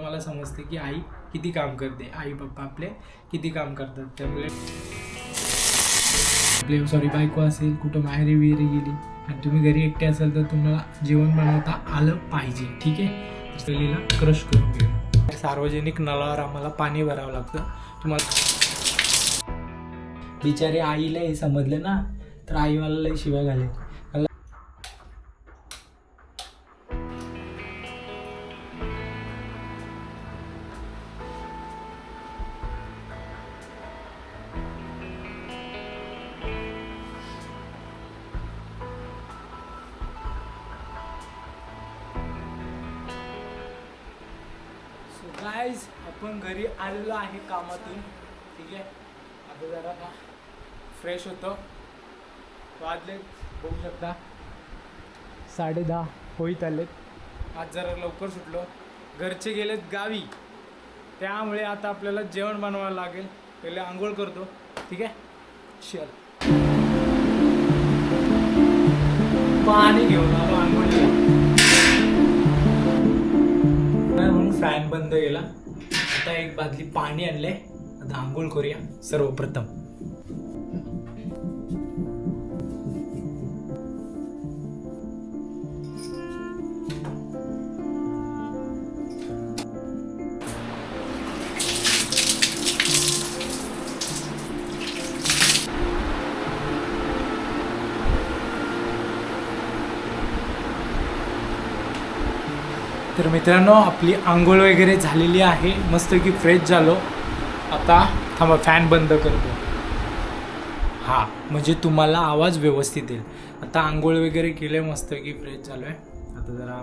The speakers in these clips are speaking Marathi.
मला समजते की आई किती काम करते, आई पप्पा आपले किती काम करतात. त्यामुळे आपले सॉरी बायको असेल कुठं माहेरी विहिरी गेली आणि तुम्ही घरी एकटे असाल तर तुम्हाला जेवण बनवता आलं पाहिजे. ठीक आहे, चवीला क्रश करून घेऊ. सार्वजनिक नळावर आम्हाला पाणी भरावं लागतं. तुम्हाला बिचारे आईला हे समजलं ना तर आई मला लई शिव्या घालेल. गाइस आपण घरी आलेलो आहे कामातून. ठीक आहे, आता जरा फ्रेश होतो. वाजले बघू शकता 10:30 होईत आलेत. आज जरा लवकर सुटलो, घरचे गेलेत गावी, त्यामुळे आता आपल्याला जेवण बनवावं लागेल. पहिले आंघोळ करतो. ठीक आहे, चल पाणी घेऊन आलो आंघोळीला. म्हणून फॅन बंद केला. आता एक बादली पाणी आणले. आता आंघोळ करूया सर्वप्रथम. तर मित्रांनो, आपली आंघोळ वगैरे झालेली आहे, मस्त की फ्रेश झालो. आता थांबा फॅन बंद करतो. हां, म्हणजे तुम्हाला आवाज व्यवस्थित येईल. आता आंघोळ वगैरे केले, मस्त की फ्रेश झालो आहे. आता जरा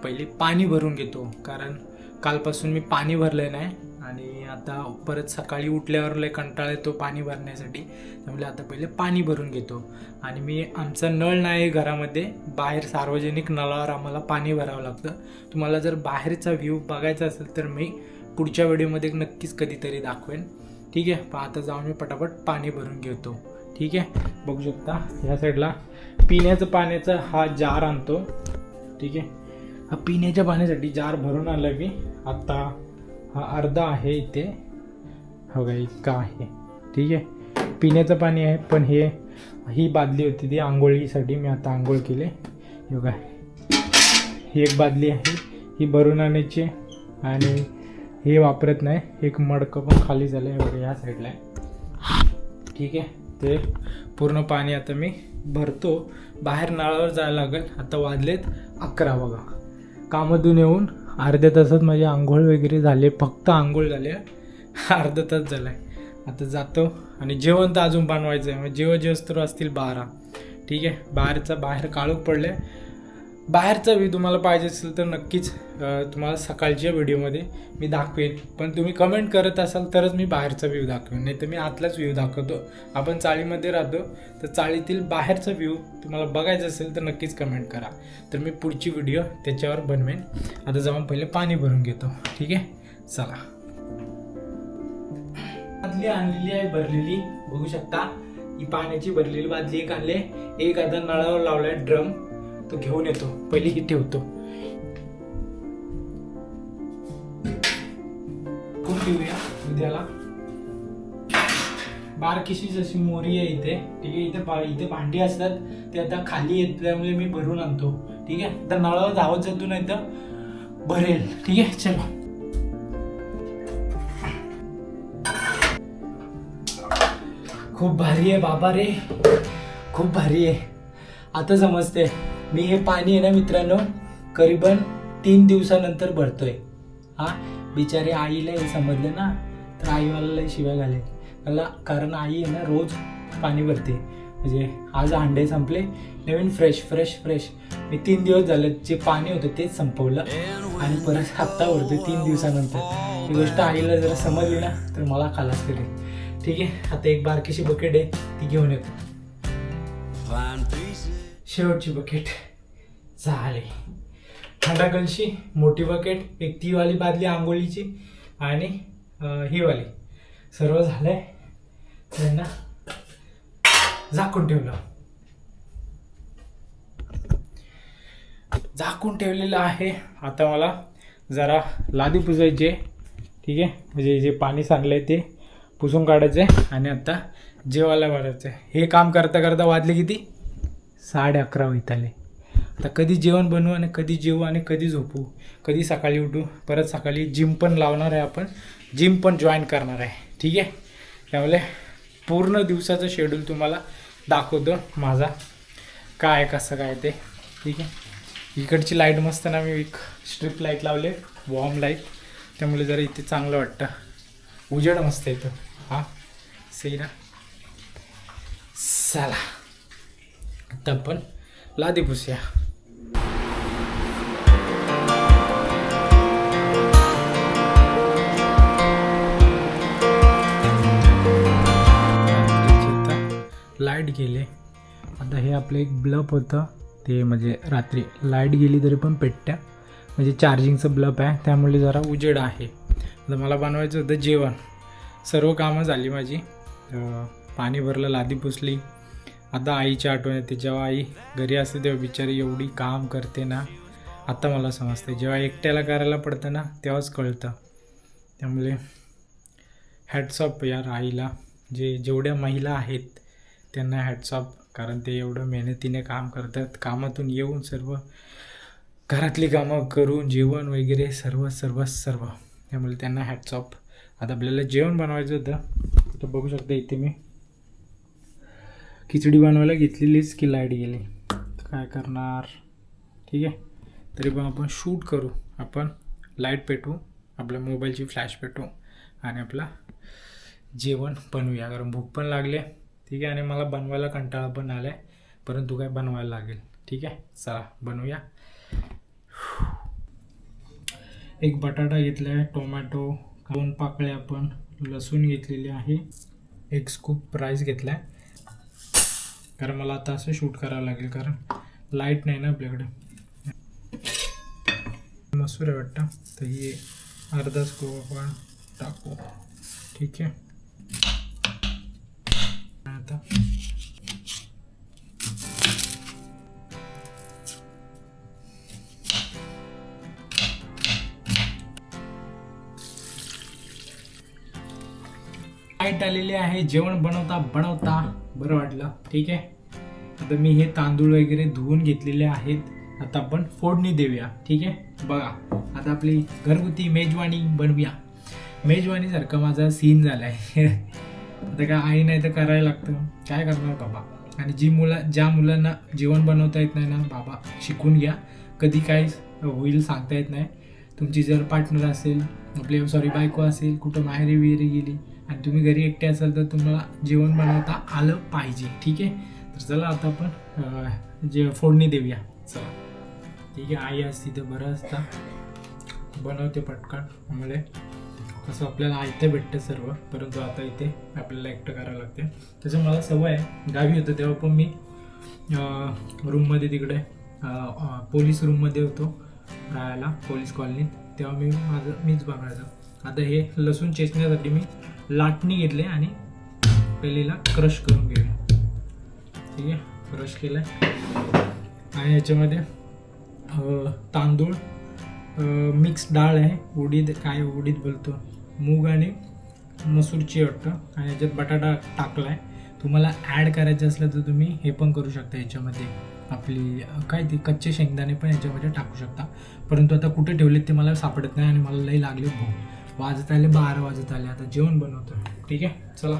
पहिले पाणी भरून घेतो, कारण कालपासून मी पाणी भरलं नाही आणि आता परत सकाळी उठल्यावर लय कंटाळा येतो पाणी भरण्यासाठी. त्यामुळे आता पहिले पाणी भरून घेतो. आणि मी आमचा नळ नाही घरामध्ये, बाहेर सार्वजनिक नळावर आम्हाला पाणी भरावं लागतं. तुम्हाला जर बाहेरचा व्ह्यू बघायचा असेल तर मी पुढच्या व्हिडिओमध्ये नक्कीच कधीतरी दाखवेन. ठीक आहे, पण आता जाऊन मी पटापट पाणी भरून घेतो. ठीक आहे, बघू शकता ह्या साईडला पिण्याचं पाण्याचा हा जार आणतो. ठीक आहे, हा पिण्याच्या पाण्यासाठी जार भरून आणला मी. आता हा अर्धा आहे इथे, हो का इतका आहे. ठीक आहे, पिण्याचं पाणी आहे. पण ही बादली होती ती आंघोळीसाठी, मी आता आंघोळ केले. हे बघा, ही एक बादली आहे, ही भरून आणायची. आणि हे वापरत नाही, एक मडकं पण खाली झालं आहे बघा या साईडला आहे. ठीक आहे, ते पूर्ण पाणी आता मी भरतो. बाहेर नळावर जायला लागेल. आता वाजलेत 11 बघा. कामातून येऊन अर्ध्या तासात माझी आंघोळ वगैरे झाले, फक्त आंघोळ झाले, अर्धा तास झाला आहे. आता जातो आणि जेवण तर अजून बनवायचं आहे. मग जेवस्तरू असतील 12. ठीक आहे, बाहेर काळोख पडले. बाहेरचा व्ह्यू तुम्हाला पाहिजे असेल तर नक्कीच तुम्हाला सकाळच्या व्हिडिओमध्ये मी दाखवेन. पण तुम्ही कमेंट करत असाल तरच मी बाहेरचा व्ह्यू दाखवेन, नाही तर मी आतलाच व्ह्यू दाखवतो. आपण चाळीमध्ये राहतो, तर चाळीतील बाहेरचा व्ह्यू तुम्हाला बघायचा असेल तर नक्कीच कमेंट करा, तर मी पुढची व्हिडिओ त्याच्यावर बनवेन. आता जाऊन पहिले पाणी भरून घेतो. ठीक आहे, चला. बादली आणलेली आहे भरलेली, बघू शकता. ही पाण्याची भरलेली बादली एक आणले. एक आता नळावर लावलाय ड्रम, तो घेऊन येतो. पहिले ही ठेवतो. कोण ठेवूया उद्याला. बारकीशी जशी मोरी आहे इथे. ठीक आहे, इथे भांडी असतात ते आता खाली येत, त्यामुळे मी भरून आणतो. ठीक आहे, तर नळावर धावत जातो, नाही तर भरेल. ठीक आहे, चलो. खूप भारी आहे बाबा रे, खूप भारी आहे. आता समजते मी हे पाणी आहे ना मित्रांनो, करीबन 3 दिवसानंतर भरतोय. हा, बिचारे आईला हे समजलं ना तर आई मला लई शिव्या घालेल मला, कारण आई आहे ना रोज पाणी भरते. म्हणजे आज हांडे संपले, नवीन फ्रेश. मी 3 दिवस झाले जे पाणी होतं तेच संपवलं आणि परत आत्ता भरते 3 दिवसानंतर. ही गोष्ट आईला जरा समजली ना तर मला खालास करेल. ठीक आहे, आता एक बारकीशी बकेट आहे ती घेऊन येतो. शेवटची बकेट झाली. थंडा कलशी, मोठी बकेट, एक ती वाली बादली आंघोळीची आणि ही वाली, सर्व झालंय. त्यांना झाकून ठेवलं. झाकून ठेवलेलं आहे. आता मला जरा लादी पुसायची आहे, ठीक आहे. म्हणजे जे पाणी सांडलं आहे ते पुसून काढायचं आहे आणि आता जेवायला वाढायचं आहे. हे काम करता करता वाजले किती 11:30 होत आले. आता कधी जेवण बनवू आणि कधी जेवू आणि कधी झोपू, कधी सकाळी उठू. परत सकाळी जिम पण लावणार आहे, आपण जिम पण जॉईन करणार आहे, ठीक आहे. त्यामुळे पूर्ण दिवसाचं शेड्यूल तुम्हाला दाखवतो माझा काय कसं काय ते, ठीक आहे. इकडची लाईट मस्त ना, मी एक स्ट्रीप लाईट लावले, वॉर्म लाईट, त्यामुळे जरा इथे चांगलं वाटतं, उजेड मस्त येतो. हां सही ना. चला आता आपण लादी पुसूया. लाईट गेले. आता हे आपलं एक बल्ब होतं ते, म्हणजे रात्री लाईट गेली तरी पण पेटत्या, म्हणजे चार्जिंगचं बल्ब आहे, त्यामुळे जरा उजेड आहे. आता मला बनवायचं होतं जेवण. सर्व कामं झाली माझी, पाणी भरलं, लादी पुसली. आता आईची आठवण येते. जेव्हा आई घरी असते तेव्हा बिचारी एवढी काम करते ना, आता मला समजते. जेव्हा एकट्याला करायला पडतं ना तेव्हाच कळतं. त्यामुळे हॅट्स ऑफ यार आईला. जेवढ्या महिला आहेत त्यांना हॅट्स ऑफ, कारण ते एवढं मेहनतीने काम करतात. कामातून येऊन सर्व घरातली कामं करून जेवण वगैरे सर्व सर्व सर्व, त्यामुळे त्यांना हॅट्स ऑफ. आता आपल्याला जेवण बनवायचं होतं, तर बघू शकता इथे मी खिचडी बनवायला घेतलेलीच की लाईट गेली. काय करणार, ठीक आहे. तरी पण आपण शूट करू, आपण लाईट पेटवू, आपल्या मोबाईलची फ्लॅश पेटवू आणि आपला जेवण बनवूया, कारण भूक पण लागले, ठीक आहे. आणि मला बनवायला कंटाळा पण आला आहे, परंतु काय बनवायला लागेल, ठीक आहे. चला बनवूया. एक बटाटा घेतला आहे, टोमॅटो 2 पाकळ्या, आपण लसूण घेतलेली आहे, एक स्कूप राईस घेतला आहे, कारण मला आता असं शूट करावं लागेल, कारण लाईट नाही ना आपल्याकडे. मसूर आहे वाटतं, तर ही अर्धा स्कूप आपण टाकू, ठीक आहे. आता लाईट आलेली आहे. जेवण बनवता बरं वाटलं, ठीक आहे. आता मी हे तांदूळ वगैरे धुवून घेतलेले आहेत. आता आपण फोडणी देऊया, ठीक आहे. बघा आता आपली घरगुती मेजवानी बनवूया. मेजवानीसारखा माझा सीन झाला आहे. आता काय आई नाही तर करायला लागतं, काय करणार बाबा. आणि ज्या मुलांना जेवण बनवता येत नाही ना बाबा, शिकून घ्या. कधी काय होईल सांगता येत नाही. तुमची जर पार्टनर असेल, बायको असेल, कुठं माहेरी विहिरी गेली आणि तुम्ही घरी एकटे असाल तर तुम्हाला जेवण बनवता आलं पाहिजे, ठीक आहे. तर चला आता आपण जे फोडणी देऊया. चला ठीक आहे. आई असती तर बरं असता, बनवते पटकन, त्यामुळे कसं आपल्याला आयतं भेटतं सर्व, परंतु आता इथे आपल्याला एकटं करावं लागते. तसं मला सवय आहे, गावी होतं तेव्हा पण मी रूममध्ये तिकडे पोलीस रूममध्ये होतो राहायला, पोलीस कॉलनीत, तेव्हा मीच बनवायचं. आता हे लसूण चेचण्यासाठी मी लाटणी घेतले आणि पहिलेला क्रश करून घेऊया, ठीक आहे. क्रश केलं आणि याच्यामध्ये तांदूळ, मिक्स डाळ आहे, उडीद बोलतो, मूग आणि मसूरची वाटतं, आणि याच्यात बटाटा टाकला आहे. तुम्हाला ॲड करायचं असलं तर तुम्ही हे पण करू शकता, याच्यामध्ये आपली ते कच्चे शेंगदाणे पण याच्यामध्ये टाकू शकता. परंतु आता कुठे ठेवलेत ते मला सापडत नाही आणि मला लई लागले भूक. वाजत आले 12 वाजत आले. आता जेवण बनवतो, ठीक आहे. चला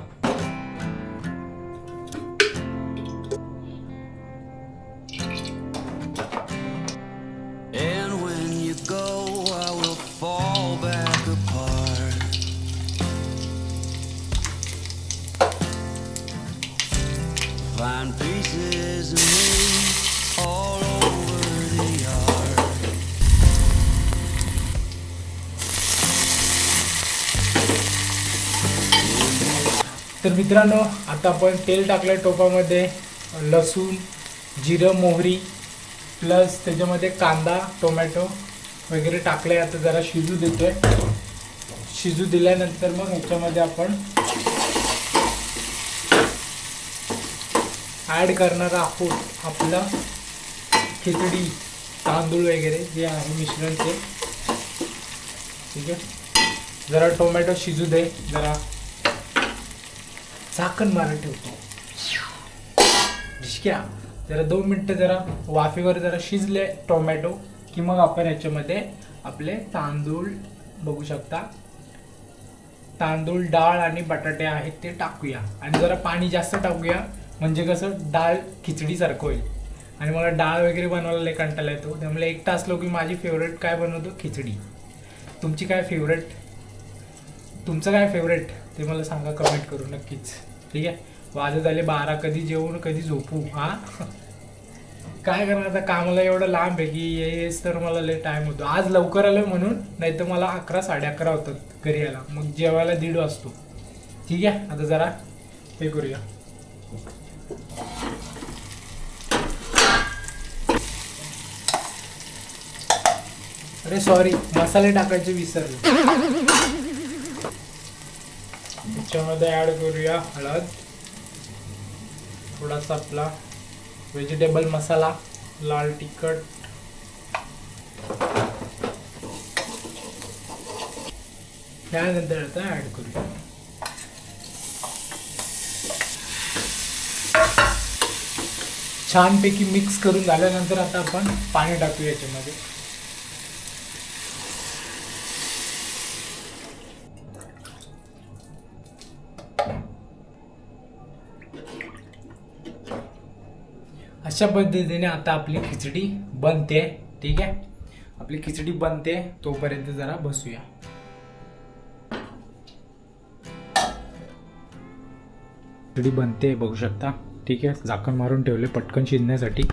Find pieces of me all over the yard. तर मित्रांनो, आता आपण तेल टाकलं टोपामध्ये, लसूण, जिरं, मोहरी प्लस त्याच्यामध्ये कांदा, टोमॅटो वगैरे टाकले. आता जरा शिजू देतोय. शिजू दिल्यानंतर मग ह्याच्यामध्ये आपण ॲड करणार आहोत आपलं खिचडी, तांदूळ वगैरे जे आहे मिश्रण ते. ठीक आहे. जरा टोमॅटो शिजू दे, जरा झाकण मारून ठेवतो. ढिशक्या जरा 2 मिनटं जरा वाफेवर जरा शिजले टोमॅटो की मग आपण याच्यामध्ये आपले तांदूळ बघू शकता, तांदूळ, डाळ आणि बटाटे आहेत ते टाकूया. आणि जरा पाणी जास्त टाकूया म्हणजे कसं डाळ खिचडीसारखं होईल. आणि मला डाळ वगैरे बनवायला लय कंटाळा येतो, त्यामुळे एकटा असलो की माझी फेवरेट काय बनवतो, खिचडी. तुमची काय फेवरेट, तुमचं काय फेवरेट ते मला सांगा कमेंट करू नक्कीच. ठीक आहे. वाजत आले 12, कधी जेवून कधी झोपू. हां काय करणार आता, कामाला एवढं लांब आहे की येस तर मला लय टाईम होतो. आज लवकर आलो म्हणून, नाही तर मला 11, 11:30 होतात घरी यायला. मग जेवायला 1:30 वाजतो. ठीक आहे. आता जरा हे करूया. अरे सॉरी, मसाले टाकायचे विसरले. त्याच्यामध्ये ॲड करूया हळद, थोडासा आपला व्हेजिटेबल मसाला, लाल तिखट, त्यानंतर आता ॲड करूया छानपैकी मिक्स करून झाल्यानंतर आता आपण पाणी टाकूया याच्यामध्ये. अशा पद्धतीने आता आपली खिचडी बनते. ठीक आहे. आपली खिचडी बनते तोपर्यंत जरा बसूया. खिचडी बनते बघू शकता. ठीक आहे. झाकण मारून ठेवले पटकन शिजण्यासाठी.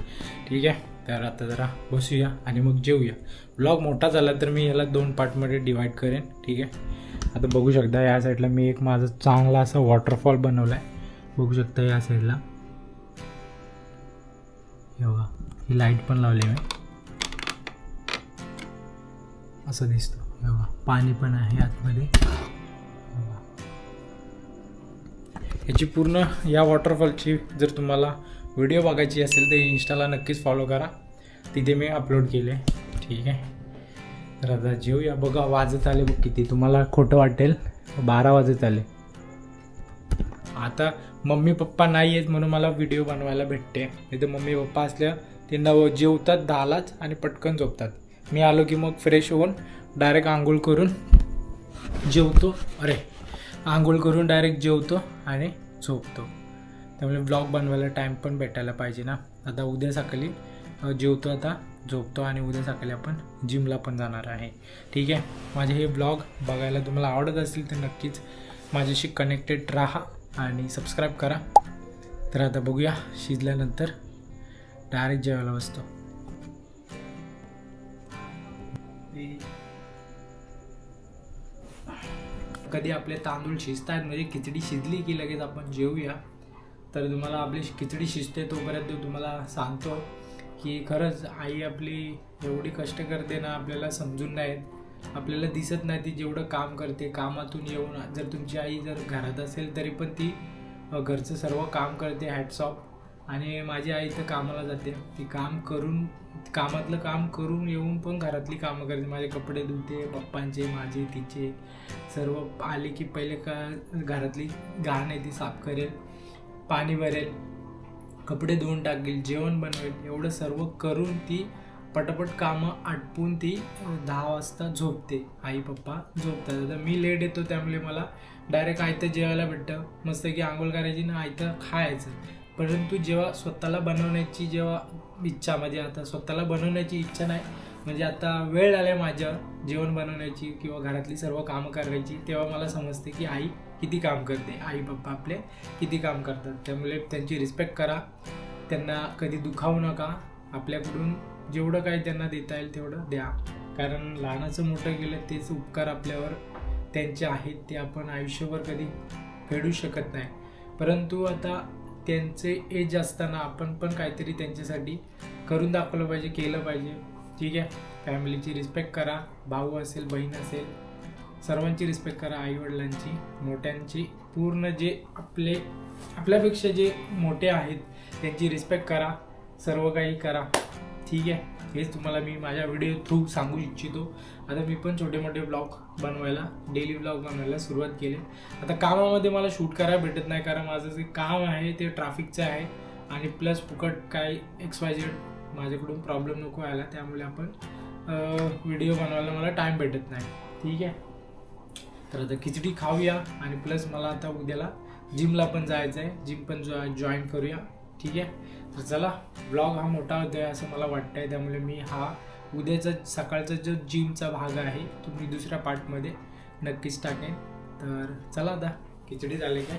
ठीक आहे. तर आता जरा बसूया आणि मग जेवूया. ब्लॉग मोठा झाला तर मी याला 2 पार्टमध्ये डिवाईड करेन. ठीक आहे. आता बघू शकता या साईडला मी एक माझा चांगला असा वॉटरफॉल बनवला आहे. बघू शकता या साईडला हे बघा, ही लाईट पण लावली मी, असं दिसतं. हे बघा पाणी पण आहे आतमध्ये. याची पूर्ण या वॉटरफॉलची जर तुम्हाला व्हिडिओ बघायची असेल तर इंस्टाला नक्कीच फॉलो करा, तिथे मी अपलोड केले. ठीक आहे. तर आता जेवूया. बघा वाजत आले बघ किती, तुम्हाला खोटं वाटेल 12 वाजत आले. आता मम्मी पप्पा नाही आहेत म्हणून मला व्हिडिओ बनवायला भेटते, नाही तर मम्मी पप्पा असल्या ते जेवतात 10लाच आणि पटकन झोपतात. मी आलो की मग फ्रेश होऊन डायरेक्ट आंघोळ करून जेवतो. आंघोळ करून डायरेक्ट जेवतो आणि झोपतो. त्यामुळे ब्लॉग बनवायला टाईम पण भेटायला पाहिजे ना. आता उद्या सकाळी जेवतो, आता झोपतो आणि उद्या सकाळी आपण जिमला पण जाणार आहे. ठीक आहे. माझे हे ब्लॉग बघायला तुम्हाला आवडत असेल तर नक्कीच माझ्याशी कनेक्टेड राहा आणि सबस्क्राईब करा. तर आता बघूया शिजल्यानंतर डायरेक्ट जेवायला बसतो. कधी आपले तांदूळ शिजतात म्हणजे खिचडी शिजली की लगेच आपण जेवूया. तर तुम्हाला आपली खिचडी शिजते तोपर्यंत तुम्हाला सांगतो की खरंच आई आपली एवढी कष्ट करते ना, आपल्याला समजून नाही, आपल्याला दिसत नाही ती जेवढं काम करते. कामातून येऊन जर तुमची आई जर घरात असेल तरी पण ती घरचं सर्व काम करते. Hats off. आणि माझी आई तर कामाला जाते, ती कामातलं काम करून येऊन पण घरातली कामं करते. माझे कपडे धुते, पप्पांचे, माझे, तिचे सर्व. आले की पहिले घरातली घाण आहे ती साफ करेल, पाणी भरेल, कपडे धुवून टाकेल, जेवण बनवेल. एवढं सर्व करून ती पटापट कामं आटपून ती 10 वाजता झोपते. आई पप्पा झोपतात. आता मी लेट येतो त्यामुळे मला डायरेक्ट आयतं जेवायला भेटतं. मस्त की आंघोळ करायची ना आयतं खायचं. परंतु जेव्हा स्वतःला बनवण्याची इच्छा, म्हणजे आता स्वतःला बनवण्याची इच्छा नाही, म्हणजे आता वेळ आल्या माझ्या जेवण बनवण्याची किंवा घरातली सर्व कामं करायची, तेव्हा मला समजते की आई किती काम करते, आई पप्पा आपले किती काम करतात. त्यामुळे त्यांची रिस्पेक्ट करा, त्यांना कधी दुखावू नका. आपल्याकडून जेवढं काही त्यांना देता येईल तेवढं द्या, कारण लहानाचं मोठं केलं तेच उपकार आपल्यावर त्यांचे आहेत, ते आपण आयुष्यभर कधी फेडू शकत नाही. परंतु आता त्यांचे एज असताना आपण पण काहीतरी त्यांच्यासाठी करून दाखवलं पाहिजे, केलं पाहिजे. ठीक आहे. फॅमिलीची रिस्पेक्ट करा, भाऊ असेल, बहीण असेल, सर्वांची रिस्पेक्ट करा, आईवडिलांची, मोठ्यांची, पूर्ण जे आपल्यापेक्षा जे मोठे आहेत त्यांची रिस्पेक्ट करा, सर्व काही करा. ठीक आहे. हेच तुम्हाला मी माझ्या व्हिडिओ थ्रू सांगू इच्छितो. आता मी पण छोटे मोठे ब्लॉग बनवायला, डेली ब्लॉग बनवायला सुरुवात केली. आता कामामध्ये मला शूट करायला भेटत नाही, कारण माझं जे काम आहे ते ट्रॅफिकचं आहे आणि प्लस फुकट काय XYZ माझ्याकडून प्रॉब्लेम नको व्हायला, त्यामुळे आपण व्हिडिओ बनवायला मला टाईम भेटत नाही. ठीक आहे. तर आता खिचडी खाऊया आणि प्लस मला आता उद्याला जिमला पण जायचं आहे, जिम पण जॉईन करूया. ठीक आहे. तर चला, ब्लॉग हा मोठा होतो आहे असं मला वाटतं आहे, त्यामुळे मी हा उद्याचा सकाळचा जो जिमचा भाग आहे तो मी दुसऱ्या पार्टमध्ये नक्कीच टाकेन. तर चला, आता खिचडी झाली काय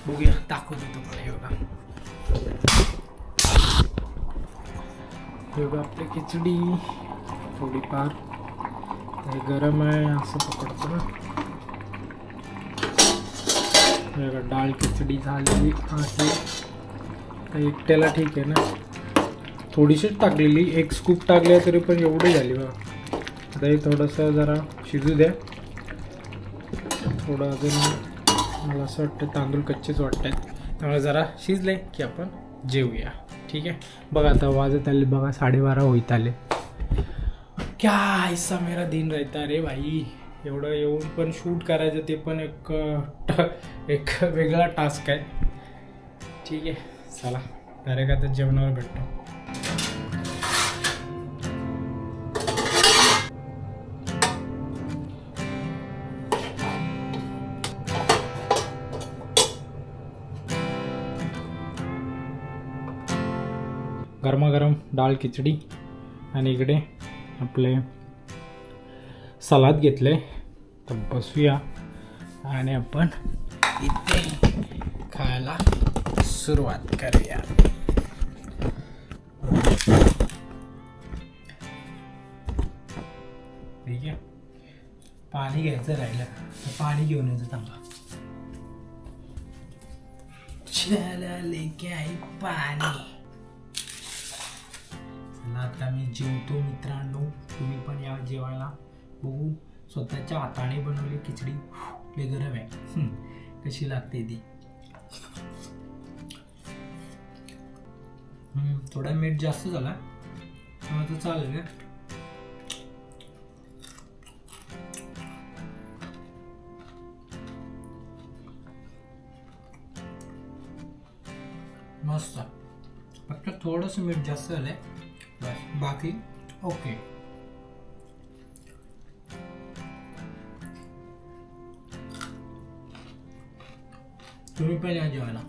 बघूया, दाखवतो तुम्हाला. हे बघा आपली खिचडी थोडीफार तर गरम आहे असं पकडतो ना. डाळ खिचडी झालेली आहे. तर एकट्याला ठीक आहे ना, थोडीशीच टाकलेली, 1 स्कूप टाकल्या तरी पण एवढी झाली बघा. आता हे थोडंसं जरा शिजू द्या. थोडं अजून मला असं वाटतं तांदूळ कच्चेच वाटत आहेत, त्यामुळे जरा शिजले की आपण जेवूया. ठीक आहे. बघा आता वाजत आले बघा 12:30 होईत आले. क्या ऐसा मेरा दिन रहता रे भाई. एवढं येऊन पण शूट करायचं ते पण एक वेगळा टास्क आहे. ठीक आहे. चला डायरेक्ट आता जेवणावर भेटतो. गरमागरम डाळ खिचडी आणि इकडे आपले सलाद घेतले. तर बसूया आणि आपण इथे खायला सुरुवात करूया. ठीक आहे. पाणी घ्यायचं राहिलं तर पाणी घेऊन यायचं. थांबा, चला लेके आई पाणी. आता मी जेवतो मित्रांनो, तुम्ही पण या जेवायला. बघू, स्वतःच्या हाताने बनवली खिचडी लय गरम आहे, कशी लागते ती. थोडा मीठ जास्त झाला तर चालेल. मस्त. फक्त थोडंसं मीठ जास्त झालंय बस, बाकी ओके. तुम्ही पण या जेवायला.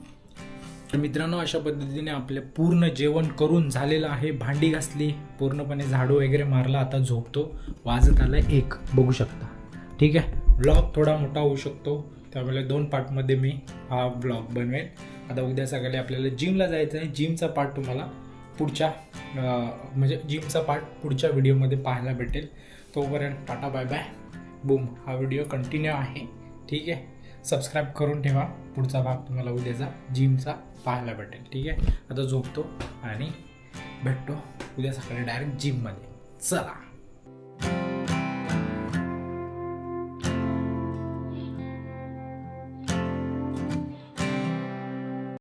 तर मित्रांनो, अशा पद्धतीने आपले पूर्ण जेवण करून झालेलं आहे. भांडी घासली, पूर्णपणे झाडू वगैरे मारला. आता झोपतो. वाजत आलं 1, बघू शकता. ठीक आहे. ब्लॉग थोडा मोठा होऊ शकतो, त्यामुळे 2 पार्टमध्ये मी हा ब्लॉग बनवेन. आता उद्या सकाळी आपल्याला जिमला जायचं आहे. जिमचा पार्ट तुम्हाला पुढच्या जिमचा पार्ट पुढच्या व्हिडिओमध्ये पाहायला भेटेल. तोपर्यंत टाटा बाय बाय बूम. हा व्हिडिओ कंटिन्यू आहे. ठीक आहे. सबस्क्राईब करून ठेवा, पुढचा भाग तुम्हाला उद्याचा जिमचा पाहायला भेटेल. ठीक आहे. आता झोपतो आणि भेटतो उद्या सकाळी डायरेक्ट जिममध्ये. चला.